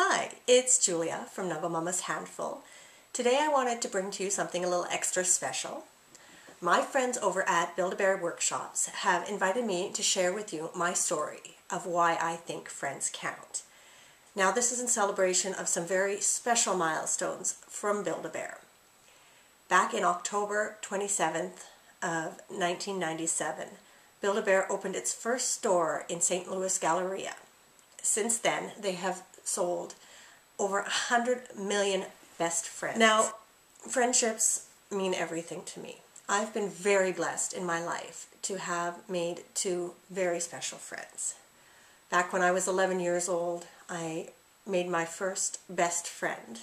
Hi, it's Julia from Nuggle Mama's Handful. Today I wanted to bring to you something a little extra special. My friends over at Build-A-Bear Workshops have invited me to share with you my story of why I think friends count. Now this is in celebration of some very special milestones from Build-A-Bear. Back in October 27th of 1997, Build-A-Bear opened its first store in St. Louis Galleria. Since then, they have sold over 100 million best friends. Now, friendships mean everything to me. I've been very blessed in my life to have made two very special friends. Back when I was 11 years old, I made my first best friend,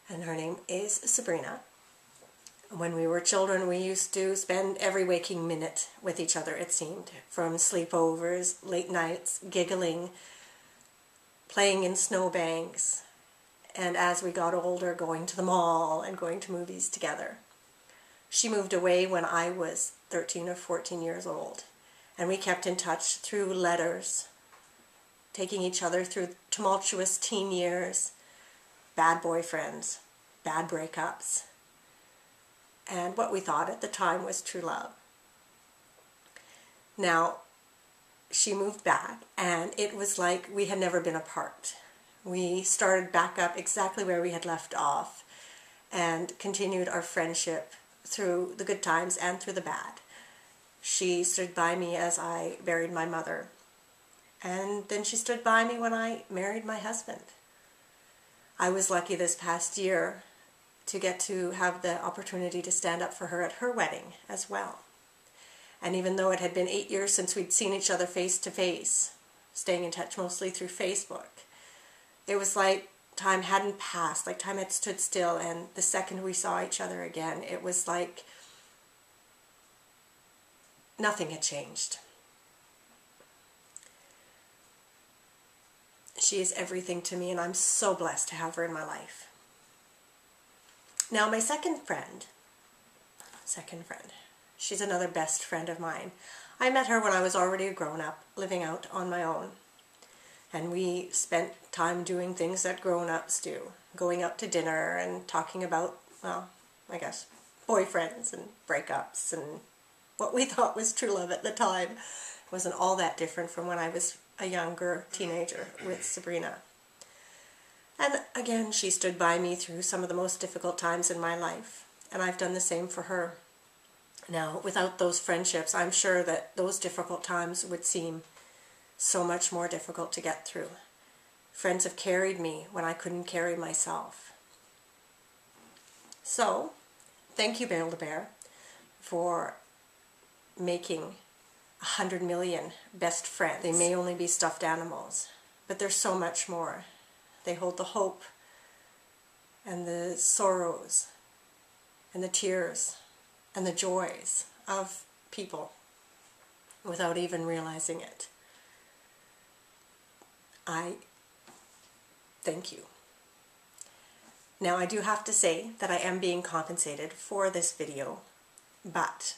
and her name is Sabrina. When we were children, we used to spend every waking minute with each other, it seemed, from sleepovers, late nights, giggling, playing in snowbanks, and as we got older, going to the mall and going to movies together. She moved away when I was 13 or 14 years old, and we kept in touch through letters, taking each other through tumultuous teen years, bad boyfriends, bad breakups, and what we thought at the time was true love. Now, she moved back, and it was like we had never been apart. We started back up exactly where we had left off and continued our friendship through the good times and through the bad. She stood by me as I buried my mother, and then she stood by me when I married my husband. I was lucky this past year to get to have the opportunity to stand up for her at her wedding as well. And even though it had been 8 years since we'd seen each other face to face, staying in touch mostly through Facebook, it was like time hadn't passed, like time had stood still, and the second we saw each other again, it was like nothing had changed. She is everything to me, and I'm so blessed to have her in my life. Now, my second friend, she's another best friend of mine. I met her when I was already a grown-up, living out on my own. And we spent time doing things that grown-ups do. Going out to dinner and talking about, well, I guess, boyfriends and breakups and what we thought was true love at the time. It wasn't all that different from when I was a younger teenager with Sabrina. And again, she stood by me through some of the most difficult times in my life. And I've done the same for her. Now, without those friendships, I'm sure that those difficult times would seem so much more difficult to get through. Friends have carried me when I couldn't carry myself. So, thank you, Build-A-Bear, for making 100 million best friends. They may only be stuffed animals, but there's so much more. They hold the hope and the sorrows and the tears and the joys of people without even realizing it. I thank you. Now, I do have to say that I am being compensated for this video, but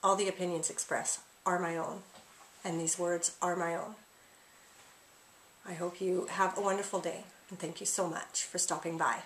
all the opinions expressed are my own, and these words are my own. I hope you have a wonderful day, and thank you so much for stopping by.